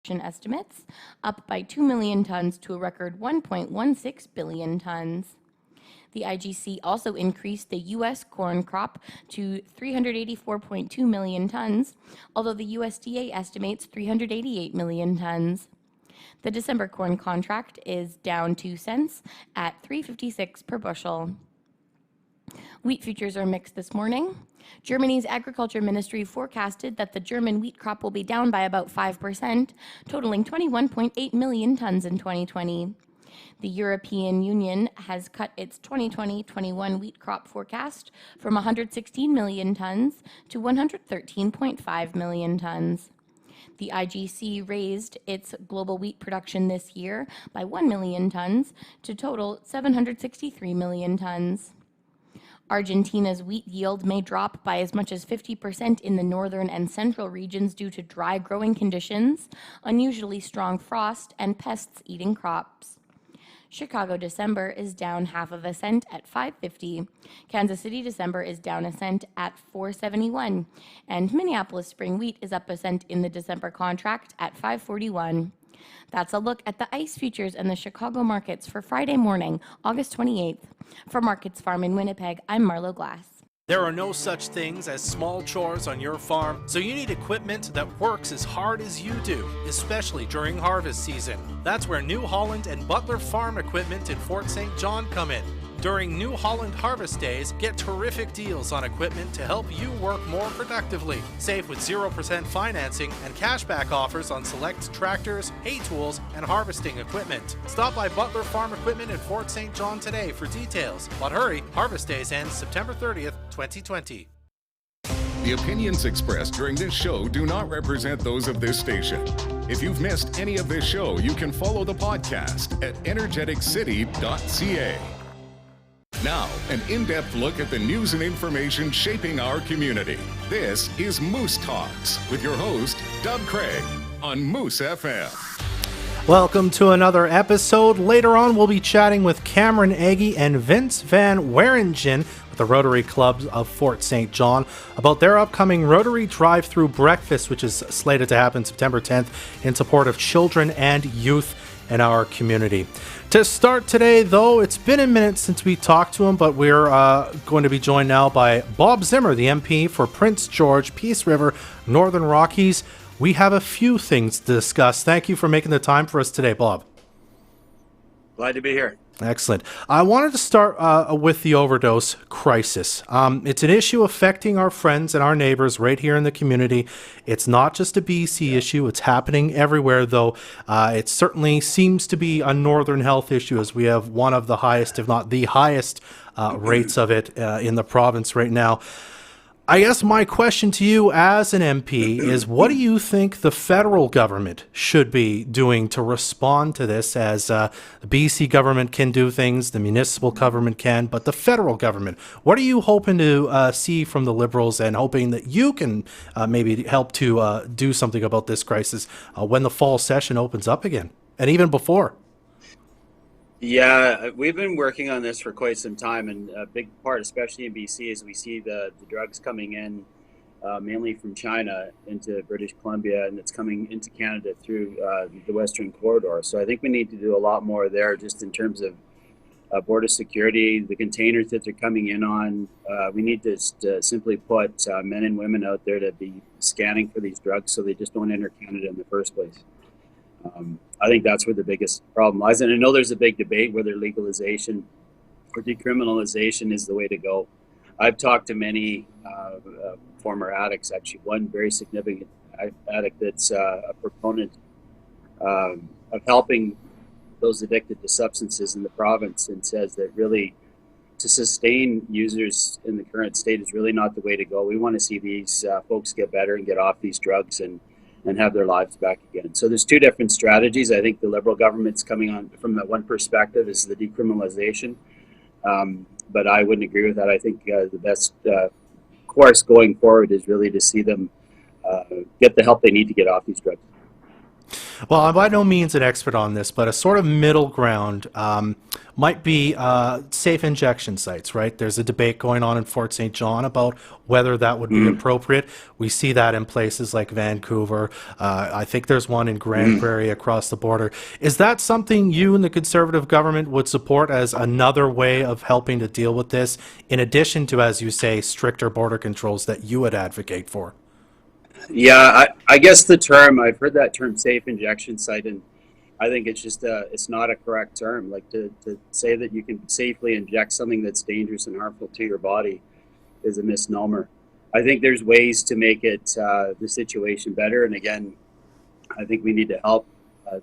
estimates, up by 2 million tons to a record 1.16 billion tons. The IGC also increased the U.S. corn crop to 384.2 million tons, although the USDA estimates 388 million tons. The December corn contract is down 2 cents at $3.56 per bushel. Wheat futures are mixed this morning. Germany's agriculture ministry forecasted that the German wheat crop will be down by about 5%, totaling 21.8 million tons in 2020. The European Union has cut its 2020-21 wheat crop forecast from 116 million tons to 113.5 million tons. The IGC raised its global wheat production this year by 1 million tons to total 763 million tons. Argentina's wheat yield may drop by as much as 50% in the northern and central regions due to dry growing conditions, unusually strong frost, and pests eating crops. Chicago December is down half of a cent at $5.50. Kansas City December is down a cent at $4.71. And Minneapolis spring wheat is up a cent in the December contract at $5.41. That's a look at the ICE futures and the Chicago markets for Friday morning, August 28th. For Markets Farm in Winnipeg, I'm Marlo Glass. There are no such things as small chores on your farm, so you need equipment that works as hard as you do, especially during harvest season. That's where New Holland and Butler Farm Equipment in Fort St. John come in. During New Holland Harvest Days, get terrific deals on equipment to help you work more productively. Save with 0% financing and cashback offers on select tractors, hay tools, and harvesting equipment. Stop by Butler Farm Equipment in Fort St. John today for details. But hurry, Harvest Days ends September 30th, 2020. The opinions expressed during this show do not represent those of this station. If you've missed any of this show, you can follow the podcast at energeticcity.ca. Now, an in-depth look at the news and information shaping our community. This is Moose Talks with your host, Doug Craig, on Moose FM. Welcome to another episode. Later on, we'll be chatting with Cameron Eggie and Vince Van Wieringen with the Rotary Club of Fort St. John about their upcoming Rotary Drive-Thru Breakfast, which is slated to happen September 10th in support of children and youth in our community. To start today, though, it's been a minute since we talked to him, but we're going to be joined now by Bob Zimmer, the MP for Prince George, Peace River, Northern Rockies. We have a few things to discuss. Thank you for making the time for us today, Bob. Glad to be here. Excellent. I wanted to start with the overdose crisis. It's an issue affecting our friends and our neighbors right here in the community. It's not just a BC issue. It's happening everywhere, though. It certainly seems to be a northern health issue, as we have one of the highest, if not the highest, rates of it in the province right now. I guess my question to you as an MP is, what do you think the federal government should be doing to respond to this? As the BC government can do things, the municipal government can, but the federal government, what are you hoping to see from the Liberals, and hoping that you can maybe help to do something about this crisis when the fall session opens up again, and even before? Yeah, we've been working on this for quite some time, and a big part, especially in BC, is we see the drugs coming in mainly from China into British Columbia, and it's coming into Canada through the Western corridor. So I think we need to do a lot more there, just in terms of border security, the containers that they're coming in on. We need to simply put men and women out there to be scanning for these drugs so they just don't enter Canada in the first place. I think that's where the biggest problem lies. And I know there's a big debate whether legalization or decriminalization is the way to go. I've talked to many former addicts, actually one very significant addict that's a proponent of helping those addicted to substances in the province, and says that really to sustain users in the current state is really not the way to go. We want to see these folks get better and get off these drugs and have their lives back again. So there's two different strategies. I think the Liberal government's coming on from that one perspective is the decriminalization, but I wouldn't agree with that. I think the best course going forward is really to see them get the help they need to get off these drugs. Well, I'm by no means an expert on this, but a sort of middle ground might be safe injection sites, right? There's a debate going on in Fort St. John about whether that would be appropriate. We see that in places like Vancouver. I think there's one in Grand Prairie across the border. Is that something you and the Conservative government would support as another way of helping to deal with this, in addition to, as you say, stricter border controls that you would advocate for? Yeah, I guess the term, I've heard that term safe injection site, and I think it's just it's not a correct term. Like to say that you can safely inject something that's dangerous and harmful to your body is a misnomer. I think there's ways to make it the situation better. And again, I think we need to help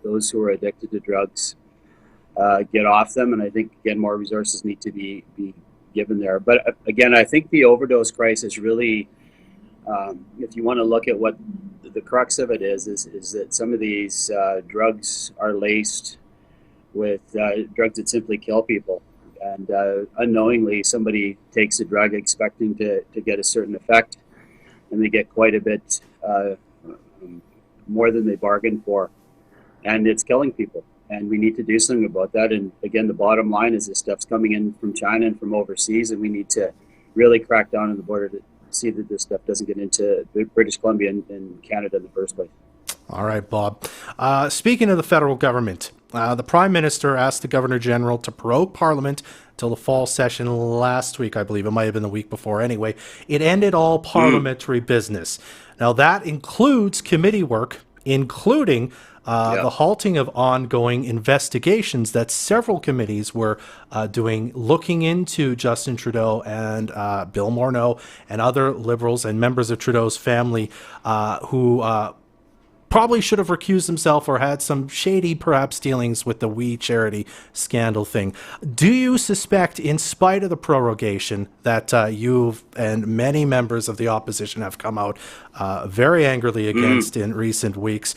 those who are addicted to drugs get off them. And I think, again, more resources need to be given there. But again, I think the overdose crisis really, if you want to look at what the crux of it is that some of these drugs are laced with drugs that simply kill people. And unknowingly, somebody takes a drug expecting to get a certain effect, and they get quite a bit more than they bargained for. And it's killing people. And we need to do something about that. And again, the bottom line is this stuff's coming in from China and from overseas, and we need to really crack down on the border to see that this stuff doesn't get into British Columbia and Canada in the first place. All right, Bob. Speaking of the federal government, the Prime Minister asked the Governor General to prorogue Parliament till the fall session last week, I believe. It might have been the week before. Anyway, it ended all parliamentary business. Now, that includes committee work, including the halting of ongoing investigations that several committees were doing, looking into Justin Trudeau and Bill Morneau and other Liberals and members of Trudeau's family who probably should have recused himself or had some shady, perhaps, dealings with the We Charity scandal thing. Do you suspect, in spite of the prorogation, that you and many members of the opposition have come out very angrily against in recent weeks?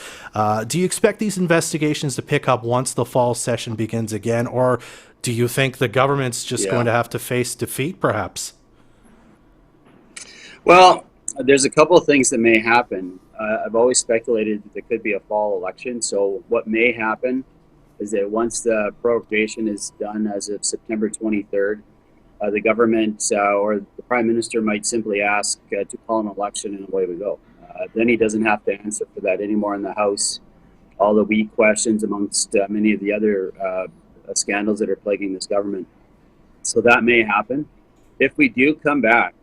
Do you expect these investigations to pick up once the fall session begins again, or do you think the government's just going to have to face defeat, perhaps? Well, there's a couple of things that may happen. I've always speculated that there could be a fall election. So what may happen is that once the prorogation is done as of September 23rd, the government or the Prime Minister might simply ask to call an election, and away we go. Then he doesn't have to answer for that anymore in the House. All the weak questions amongst many of the other scandals that are plaguing this government. So that may happen. If we do come back,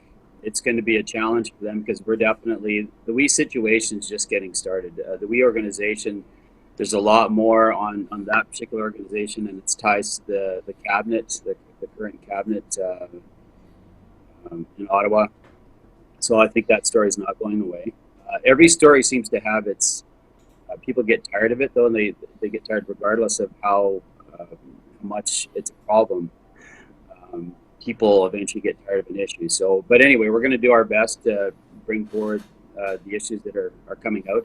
it's going to be a challenge for them, because we're definitely, the We situation is just getting started. The We organization, there's a lot more on that particular organization, and its ties to the cabinet, the current cabinet in Ottawa. So I think that story is not going away. Every story seems to have its, people get tired of it though, and they get tired regardless of how much it's a problem. People eventually get tired of an issue. So, but anyway, we're going to do our best to bring forward the issues that are coming out.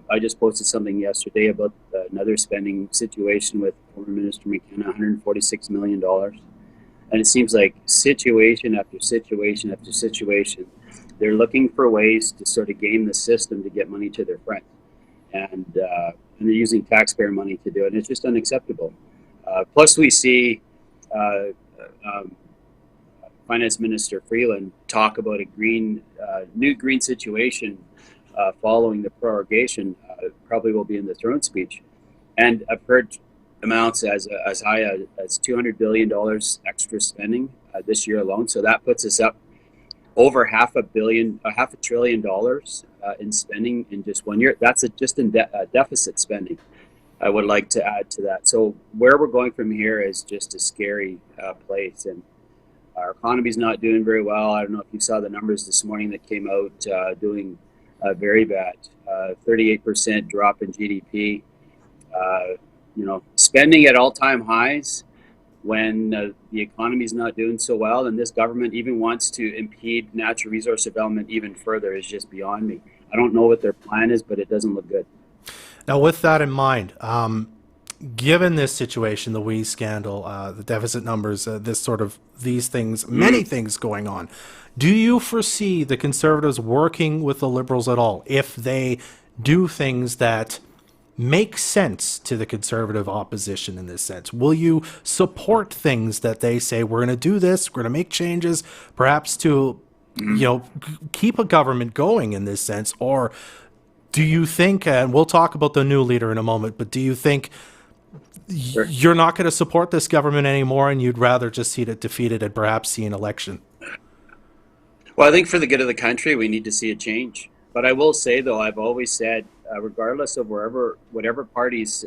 I just posted something yesterday about another spending situation with former Minister McKenna, $146 million. And it seems like situation after situation after situation, they're looking for ways to sort of game the system to get money to their friends. And they're using taxpayer money to do it. And it's just unacceptable. Plus, we see Finance Minister Freeland talk about a new green situation following the prorogation. Probably will be in the throne speech, and I've heard amounts as high as $200 billion extra spending this year alone. So that puts us up over $500 billion in spending in just 1 year. That's just in deficit spending. I would like to add to that. So where we're going from here is just a scary place, and our economy's not doing very well. I don't know if you saw the numbers this morning that came out, doing very bad. 38% drop in GDP. Spending at all-time highs when the economy's not doing so well, and this government even wants to impede natural resource development even further is just beyond me. I don't know what their plan is, but it doesn't look good. Now, with that in mind, given this situation, the We scandal, the deficit numbers, these things, many things going on, do you foresee the Conservatives working with the Liberals at all if they do things that make sense to the Conservative opposition in this sense? Will you support things that they say, we're going to do this, we're going to make changes, perhaps to, keep a government going in this sense? Or do you think, and we'll talk about the new leader in a moment, but do you think you're not going to support this government anymore and you'd rather just see it defeated and perhaps see an election? Well, I think for the good of the country, we need to see a change. But I will say, though, I've always said, regardless of whatever party's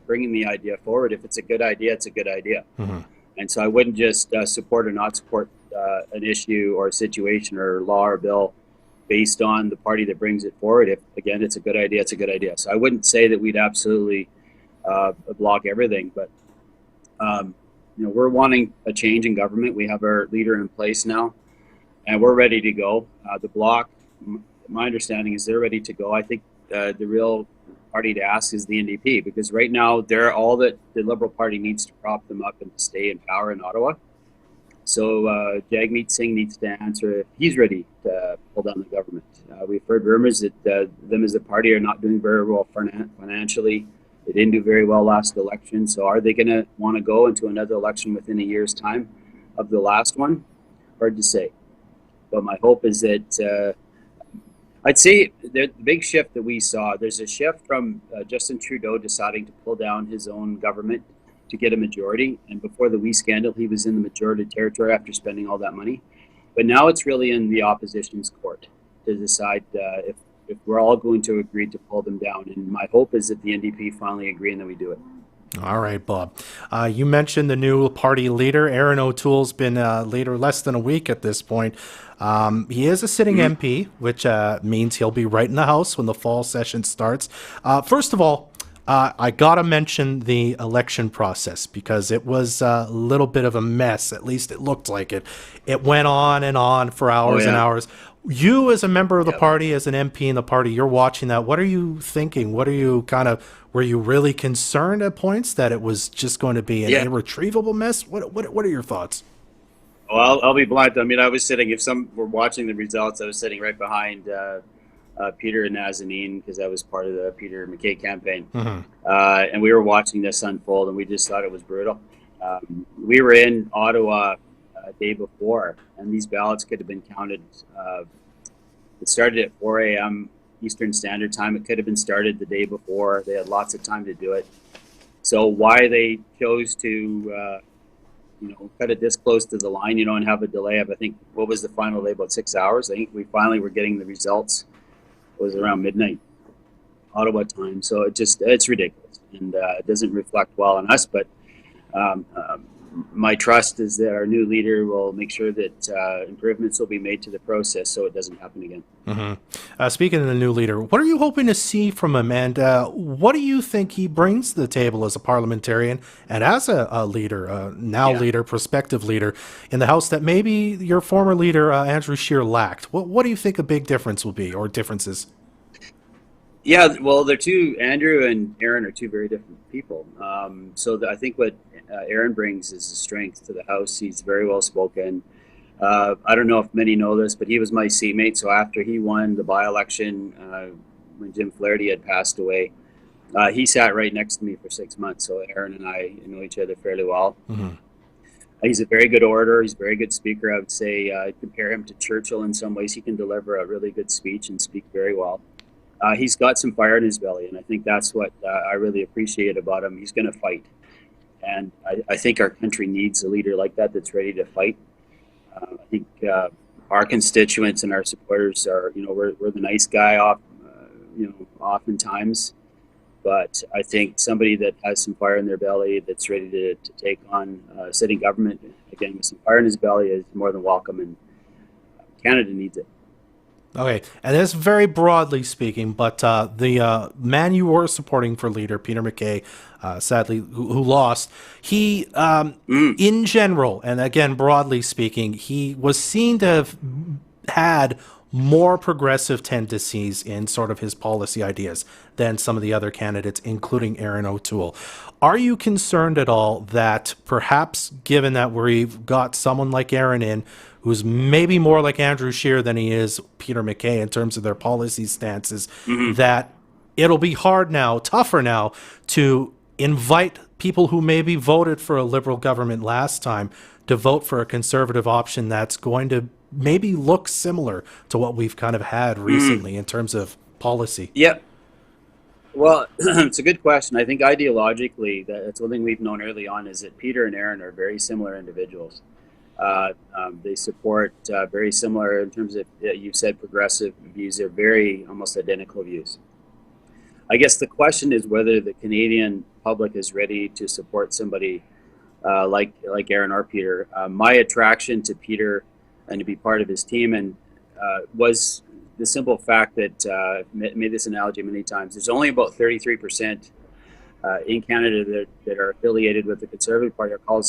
bringing the idea forward, if it's a good idea, it's a good idea. Mm-hmm. And so I wouldn't just support or not support an issue or a situation or law or bill based on the party that brings it forward. If, again, it's a good idea, it's a good idea. So I wouldn't say that we'd absolutely block everything. But, we're wanting a change in government. We have our leader in place now, and we're ready to go. The Bloc, my understanding is they're ready to go. I think the real party to ask is the NDP, because right now they're all that the Liberal Party needs to prop them up and to stay in power in Ottawa. So Jagmeet Singh needs to answer if he's ready to pull down the government. We've heard rumors that them as a party are not doing very well financially. They didn't do very well last election. So are they going to want to go into another election within a year's time of the last one? Hard to say. But my hope is that I'd say the big shift that we saw, there's a shift from Justin Trudeau deciding to pull down his own government to get a majority. And before the Wee scandal, he was in the majority territory after spending all that money. But now it's really in the opposition's court to decide if we're all going to agree to pull them down. And my hope is that the NDP finally agree and that we do it. All right, Bob. You mentioned the new party leader. Erin O'Toole's been leader less than a week at this point. He is a sitting MP, which means he'll be right in the House when the fall session starts. First of all, I got to mention the election process because it was a little bit of a mess. At least it looked like it. It went on and on for hours and hours. You, as a member of the party, as an MP in the party, you're watching that. What are you thinking? What are you were you really concerned at points that it was just going to be an irretrievable mess? What are your thoughts? Well, I'll be blunt. I mean, I was sitting, if some were watching the results, I was sitting right behind Peter and Nazanin because I was part of the Peter MacKay campaign. Mm-hmm. And we were watching this unfold and we just thought it was brutal. We were in Ottawa day before, and these ballots could have been counted. It started at 4 a.m. Eastern Standard Time. It could have been started the day before. They had lots of time to do it. So why they chose to, cut it this close to the line, and have a delay of, I think, what was the final delay, about 6 hours? I think we finally were getting the results. It was around midnight Ottawa time. So it's ridiculous, and it doesn't reflect well on us, but my trust is that our new leader will make sure that improvements will be made to the process so it doesn't happen again. Mm-hmm. Speaking of the new leader, what are you hoping to see from him, and what do you think he brings to the table as a parliamentarian and as a leader, leader, prospective leader in the House that maybe your former leader, Andrew Scheer, lacked? What do you think a big difference will be, or differences? Yeah, well, Andrew and Erin are two very different people. I think what Erin brings is a strength to the House. He's very well spoken. I don't know if many know this, but he was my seatmate. So after he won the by-election, when Jim Flaherty had passed away, he sat right next to me for 6 months. So Erin and I know each other fairly well. Mm-hmm. He's a very good orator. He's a very good speaker. I would say I'd compare him to Churchill in some ways. He can deliver a really good speech and speak very well. He's got some fire in his belly, and I think that's what I really appreciate about him. He's going to fight. And I think our country needs a leader like that that's ready to fight. I think our constituents and our supporters are, we're the nice guy oftentimes. But I think somebody that has some fire in their belly that's ready to take on sitting government, again, with some fire in his belly, is more than welcome. And Canada needs it. Okay, and that's very broadly speaking, but the man you were supporting for leader, Peter MacKay, sadly, who lost, he, in general, and again, broadly speaking, he was seen to have had more progressive tendencies in sort of his policy ideas than some of the other candidates, including Erin O'Toole. Are you concerned at all that perhaps, given that we've got someone like Erin in, who's maybe more like Andrew Scheer than he is Peter MacKay in terms of their policy stances, that it'll be tougher now to invite people who maybe voted for a Liberal government last time to vote for a Conservative option that's going to maybe look similar to what we've kind of had recently in terms of policy. Yep. Well, it's a good question. I think ideologically, that's one thing we've known early on is that Peter and Erin are very similar individuals. They support very similar in terms of, you said progressive views. They're very almost identical views. I guess the question is whether the Canadian public is ready to support somebody like Erin or Peter. My attraction to Peter and to be part of his team and was the simple fact that I've made this analogy many times. There's only about 33% in Canada that are affiliated with the Conservative Party or called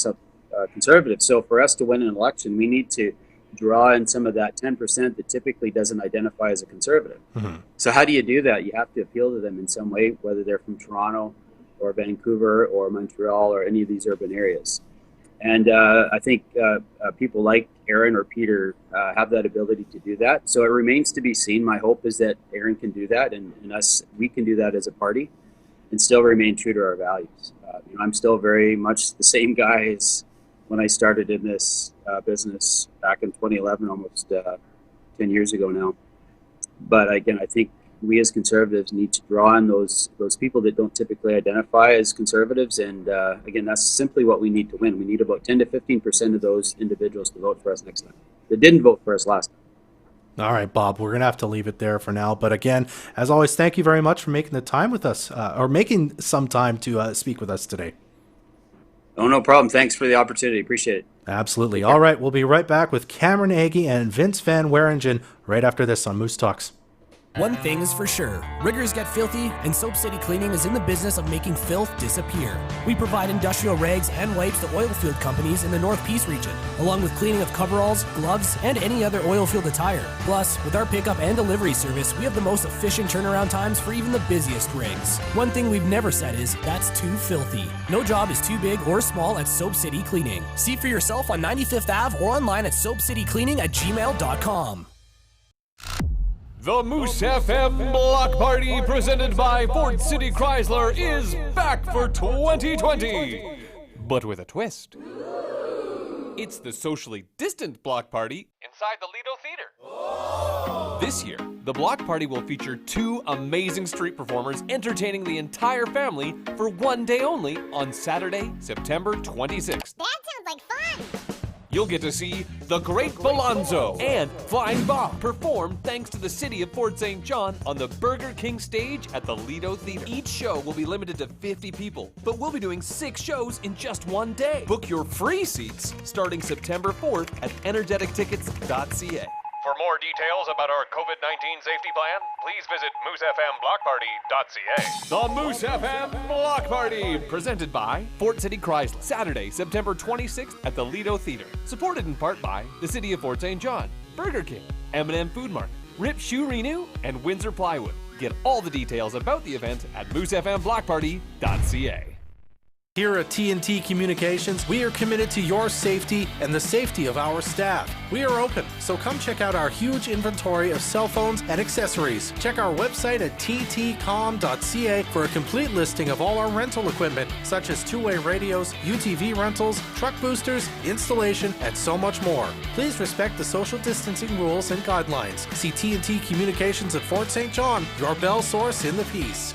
conservative. So for us to win an election, we need to draw in some of that 10% that typically doesn't identify as a conservative. Mm-hmm. So how do you do that? You have to appeal to them in some way, whether they're from Toronto or Vancouver or Montreal or any of these urban areas. And I think people like Erin or Peter have that ability to do that. So it remains to be seen. My hope is that Erin can do that and we can do that as a party and still remain true to our values. I'm still very much the same guy as when I started in this business back in 2011, almost 10 years ago now. But again, I think we as Conservatives need to draw on those people that don't typically identify as Conservatives. And again, that's simply what we need to win. We need about 10 to 15% of those individuals to vote for us next time that didn't vote for us last time. All right, Bob, we're going to have to leave it there for now. But again, as always, thank you very much for making the time with us or making some time to speak with us today. Oh, no problem. Thanks for the opportunity. Appreciate it. Absolutely. All right, we'll be right back with Cameron Eggie and Vince Van Wieringen right after this on Moose Talks. One thing is for sure, riggers get filthy, and Soap City Cleaning is in the business of making filth disappear. We provide industrial rags and wipes to oil field companies in the North Peace region, along with cleaning of coveralls, gloves, and any other oil field attire. Plus, with our pickup and delivery service, we have the most efficient turnaround times for even the busiest rigs. One thing we've never said is, that's too filthy. No job is too big or small at Soap City Cleaning. See for yourself on 95th Ave or online at soapcitycleaning@gmail.com. The Moose FM Block Party presented by Ford City Chrysler is back for 2020, but with a twist. It's the socially distant block party inside the Lido Theater. This year, the block party will feature 2 amazing street performers entertaining the entire family for one day only on Saturday, September 26th. That sounds like fun! You'll get to see The Great Balonzo and Flying Bob perform thanks to the city of Fort St. John on the Burger King stage at the Lido Theater. Each show will be limited to 50 people, but we'll be doing 6 shows in just one day. Book your free seats starting September 4th at energetictickets.ca. For more details about our COVID-19 safety plan, please visit moosefmblockparty.ca. The Moose FM Block Party, presented by Fort City Chrysler, Saturday, September 26th at the Lido Theater. Supported in part by the City of Fort St. John, Burger King, M&M Food Mart, Rip Shoe Renew, and Windsor Plywood. Get all the details about the event at moosefmblockparty.ca. Here at TNT Communications, we are committed to your safety and the safety of our staff. We are open, so come check out our huge inventory of cell phones and accessories. Check our website at ttcom.ca for a complete listing of all our rental equipment, such as two-way radios, UTV rentals, truck boosters, installation, and so much more. Please respect the social distancing rules and guidelines. See TNT Communications at Fort St. John, your Bell source in the Peace.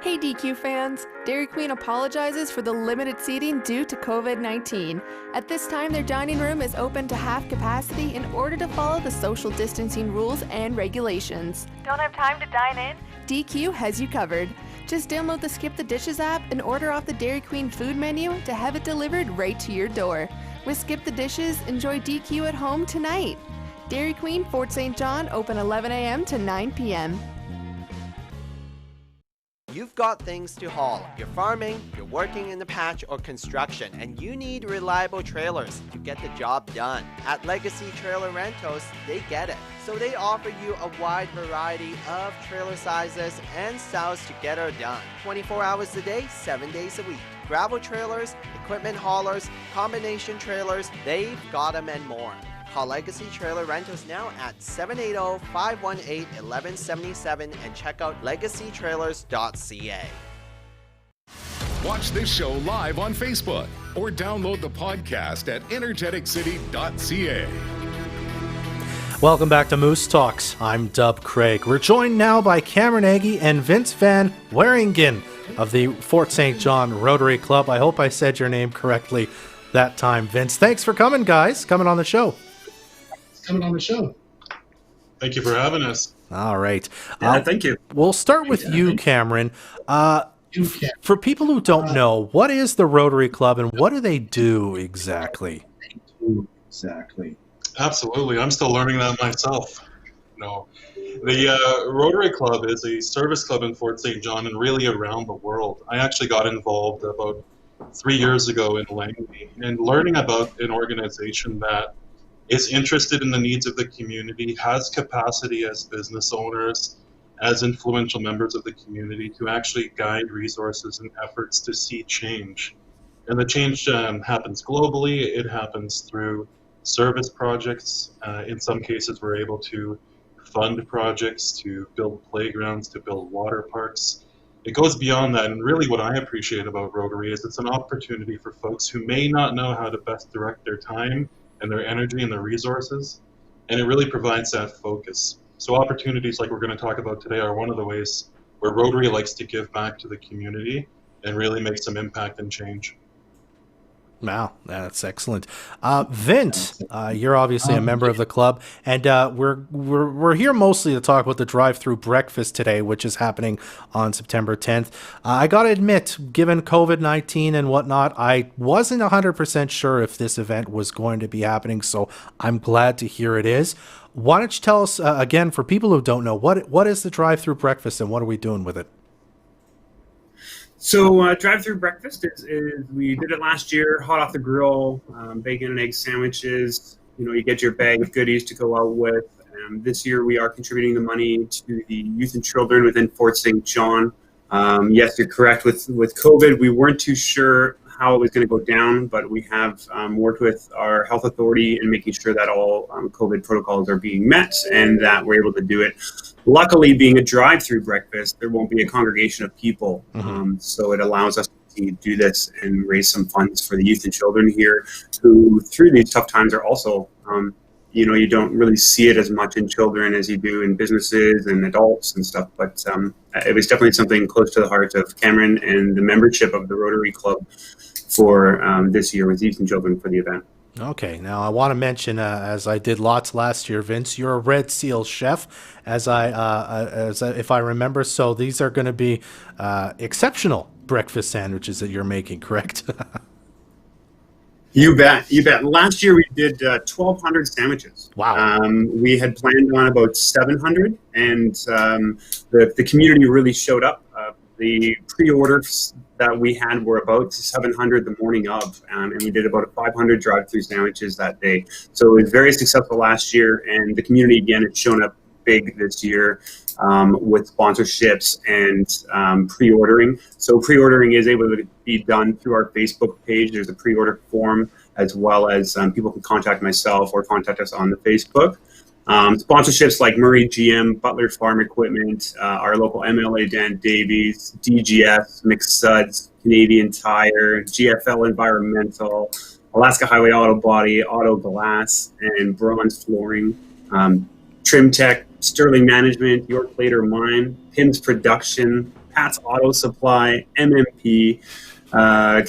Hey DQ fans, Dairy Queen apologizes for the limited seating due to COVID-19. At this time, their dining room is open to half capacity in order to follow the social distancing rules and regulations. Don't have time to dine in? DQ has you covered. Just download the Skip the Dishes app and order off the Dairy Queen food menu to have it delivered right to your door. With Skip the Dishes, enjoy DQ at home tonight. Dairy Queen, Fort St. John, open 11 a.m. to 9 p.m. You've got things to haul. You're farming, you're working in the patch or construction, and you need reliable trailers to get the job done. At Legacy Trailer Rentals, they get it. So they offer you a wide variety of trailer sizes and styles to get her done. 24 hours a day, 7 days a week. Gravel trailers, equipment haulers, combination trailers, they've got them and more. Call Legacy Trailer Rentals now at 780-518-1177 and check out legacytrailers.ca. Watch this show live on Facebook or download the podcast at energeticcity.ca. Welcome back to Moose Talks. I'm Dub Craig. We're joined now by Cameron Eggie and Vince Van Wieringen of the Fort St. John Rotary Club. I hope I said your name correctly that time, Vince. Thanks for coming, guys. Coming on the show. Thank you for having us. All right. Thank you. We'll start with you, Cameron. For people who don't know, what is the Rotary Club and what do they do exactly? Absolutely. I'm still learning that myself. No. The Rotary Club is a service club in Fort St. John and really around the world. I actually got involved about 3 years ago in Langley, and learning about an organization that is interested in the needs of the community, has capacity as business owners, as influential members of the community to actually guide resources and efforts to see change. And the change happens globally. It happens through service projects. In some cases, we're able to fund projects, to build playgrounds, to build water parks. It goes beyond that, and really what I appreciate about Rotary is it's an opportunity for folks who may not know how to best direct their time and their energy and their resources, and it really provides that focus. So opportunities like we're going to talk about today are one of the ways where Rotary likes to give back to the community and really make some impact and change. Wow, that's excellent. Vince, you're obviously a member of the club, and we're here mostly to talk about the drive-through breakfast today, which is happening on September 10th. I got to admit, given COVID-19 and whatnot, I wasn't 100% sure if this event was going to be happening, so I'm glad to hear it is. Why don't you tell us, again, for people who don't know, what is the drive-through breakfast and what are we doing with it? So drive-through breakfast is we did it last year, hot off the grill, bacon and egg sandwiches. You get your bag of goodies to go out with. This year we are contributing the money to the youth and children within Fort St. John. Yes, you're correct. With COVID, we weren't too sure how it was going to go down, but we have worked with our health authority in making sure that all COVID protocols are being met and that we're able to do it. Luckily, being a drive-through breakfast, there won't be a congregation of people, so it allows us to do this and raise some funds for the youth and children here who, through these tough times, are also, you don't really see it as much in children as you do in businesses and adults and stuff, but it was definitely something close to the heart of Cameron and the membership of the Rotary Club for this year with youth and children for the event. Okay, now I want to mention, as I did lots last year, Vince, you're a Red Seal chef, as if I remember. So these are going to be exceptional breakfast sandwiches that you're making, correct? You bet. Last year we did 1,200 sandwiches. Wow. We had planned on about 700, and the community really showed up. The pre-orders that we had were about 700 the morning of, and we did about 500 drive-through sandwiches that day. So it was very successful last year, and the community, again, has shown up big this year with sponsorships and pre-ordering. So pre-ordering is able to be done through our Facebook page. There's a pre-order form, as well as people can contact myself or contact us on the Facebook. Sponsorships like Murray GM, Butler Farm Equipment, our local MLA Dan Davies, DGS, McSuds, Canadian Tire, GFL Environmental, Alaska Highway Auto Body, Auto Glass, and Bronze Flooring, Trim Tech, Sterling Management, York Later Mine, Pim's Production, Pat's Auto Supply, MMP,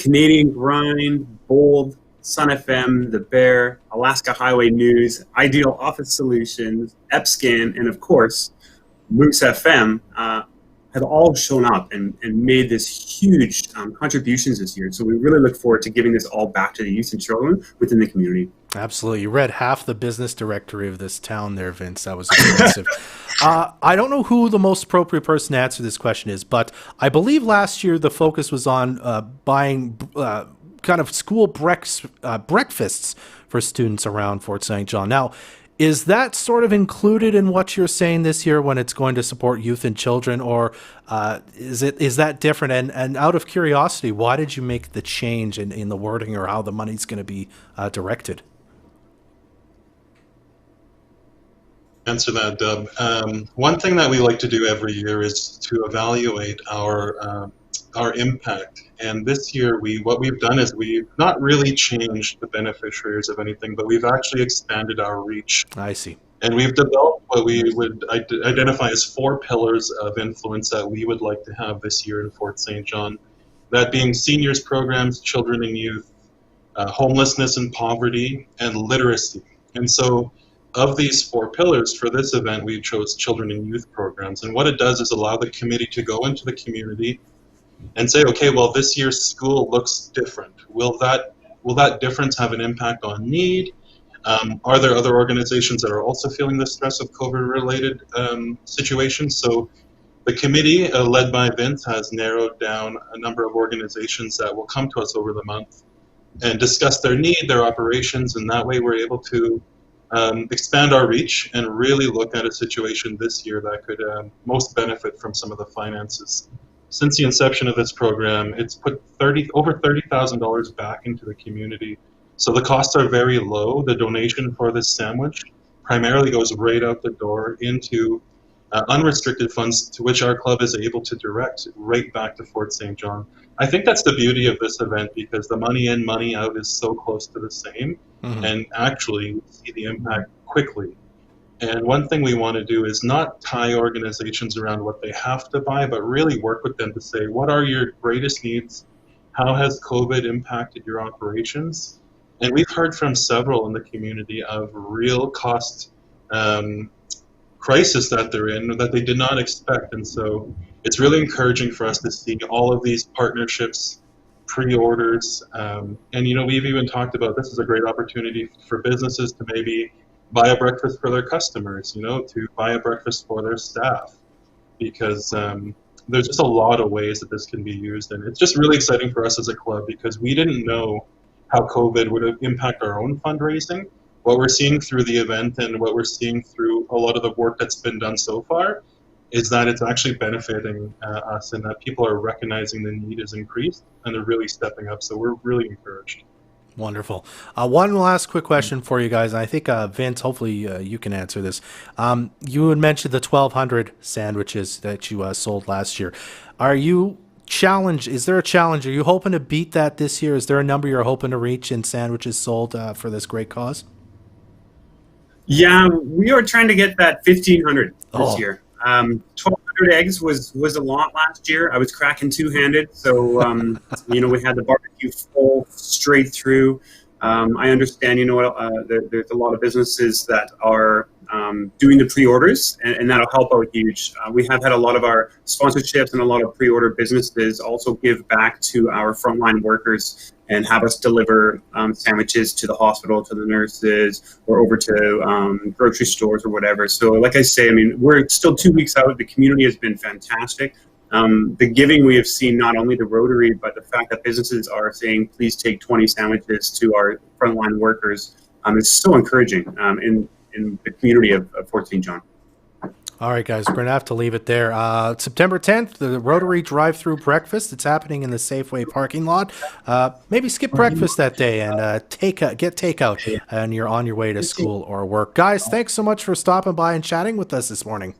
Canadian Grind, Bold, Sun FM, The Bear, Alaska Highway News, Ideal Office Solutions, EPSCAN, and of course, Moose FM have all shown up and made this huge contributions this year. So we really look forward to giving this all back to the youth and children within the community. Absolutely. You read half the business directory of this town there, Vince. That was impressive. I don't know who the most appropriate person to answer this question is, but I believe last year the focus was on buying kind of school breakfasts for students around Fort St. John. Now, is that sort of included in what you're saying this year when it's going to support youth and children, or is that different? And out of curiosity, why did you make the change in the wording or how the money's going to be directed? answer that, Dub. One thing that we like to do every year is to evaluate our impact. And this year, what we've done is we've not really changed the beneficiaries of anything, but we've actually expanded our reach. I see. And we've developed what we would identify as 4 pillars of influence that we would like to have this year in Fort St. John. That being seniors programs, children and youth, homelessness and poverty, and literacy. And so of these 4 pillars for this event, we chose children and youth programs. And what it does is allow the committee to go into the community and say, okay, well, this year's school looks different. Will that difference have an impact on need? Are there other organizations that are also feeling the stress of COVID-related situations? So the committee, led by Vince, has narrowed down a number of organizations that will come to us over the month and discuss their need, their operations, and that way we're able to expand our reach and really look at a situation this year that could most benefit from some of the finances. Since the inception of this program, it's put over $30,000 back into the community. So the costs are very low. The donation for this sandwich primarily goes right out the door into unrestricted funds to which our club is able to direct right back to Fort St. John. I think that's the beauty of this event, because the money in, money out is so close to the same, and actually we see the impact quickly. And one thing we want to do is not tie organizations around what they have to buy, but really work with them to say, what are your greatest needs? How has COVID impacted your operations? And we've heard from several in the community of real cost crisis that they're in that they did not expect. And so it's really encouraging for us to see all of these partnerships, pre-orders, and we've even talked about this is a great opportunity for businesses to maybe buy a breakfast for their customers, to buy a breakfast for their staff, because there's just a lot of ways that this can be used. And it's just really exciting for us as a club, because we didn't know how COVID would impact our own fundraising. What we're seeing through the event and what we're seeing through a lot of the work that's been done so far is that it's actually benefiting us, and that people are recognizing the need is increased and they're really stepping up. So we're really encouraged. Wonderful. One last quick question for you guys. I think, Vince, hopefully you can answer this. You had mentioned the 1,200 sandwiches that you sold last year. Are you challenged? Is there a challenge? Are you hoping to beat that this year? Is there a number you're hoping to reach in sandwiches sold for this great cause? Yeah, we are trying to get that 1,500 this year. 1,200 eggs was a lot last year. I was cracking two-handed, so we had the barbecue full straight through. I understand, there's a lot of businesses that are doing the pre-orders, and that'll help out huge. We have had a lot of our sponsorships and a lot of pre-order businesses also give back to our frontline workers and have us deliver sandwiches to the hospital, to the nurses, or over to grocery stores or whatever. So like I say, we're still 2 weeks out. The community has been fantastic. The giving we have seen, not only the Rotary, but the fact that businesses are saying, please take 20 sandwiches to our frontline workers, is so encouraging in the community of Fort St. John. All right, guys, we're going to have to leave it there. September 10th, the Rotary Drive-Thru Breakfast. It's happening in the Safeway parking lot. Maybe skip breakfast that day and get takeout, and you're on your way to school or work. Guys, thanks so much for stopping by and chatting with us this morning.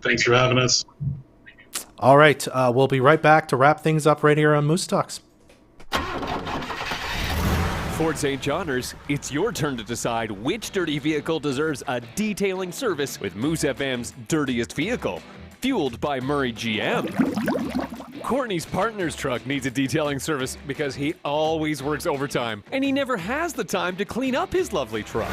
Thanks for having us. All right, we'll be right back to wrap things up right here on Moose Talks. Fort St. Johners, it's your turn to decide which dirty vehicle deserves a detailing service with Moose FM's Dirtiest Vehicle, fueled by Murray GM. Courtney's partner's truck needs a detailing service because he always works overtime and he never has the time to clean up his lovely truck.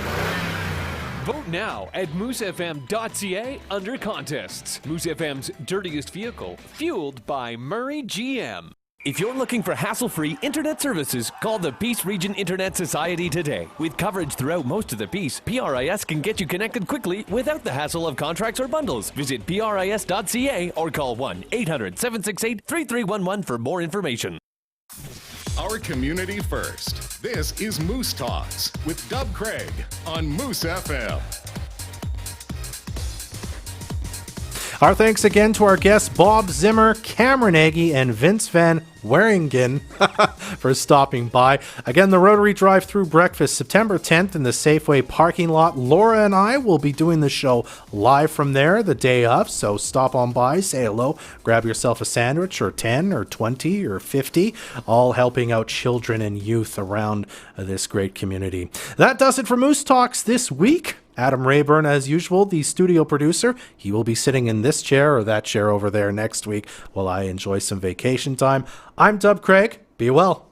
Vote now at moosefm.ca under contests. Moose FM's Dirtiest Vehicle, fueled by Murray GM. If you're looking for hassle-free internet services, call the Peace Region Internet Society today. With coverage throughout most of the Peace, PRIS can get you connected quickly without the hassle of contracts or bundles. Visit PRIS.ca or call 1-800-768-3311 for more information. Our community first. This is Moose Talks with Dub Craig on Moose FM. Our thanks again to our guests Bob Zimmer, Cameron Eggie, and Vince Van Wieringen for stopping by. Again, the Rotary Drive-Thru Breakfast, September 10th in the Safeway parking lot. Laura and I will be doing the show live from there the day of, so stop on by, say hello, grab yourself a sandwich, or 10 or 20 or 50, all helping out children and youth around this great community. That does it for Moose Talks this week. Adam Rayburn, as usual, the studio producer. He will be sitting in this chair or that chair over there next week while I enjoy some vacation time. I'm Dub Craig. Be well.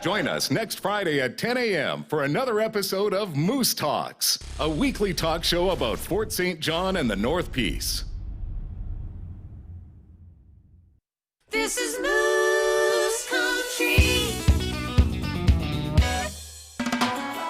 Join us next Friday at 10 a.m. for another episode of Moose Talks, a weekly talk show about Fort St. John and the North Peace. This is Moose.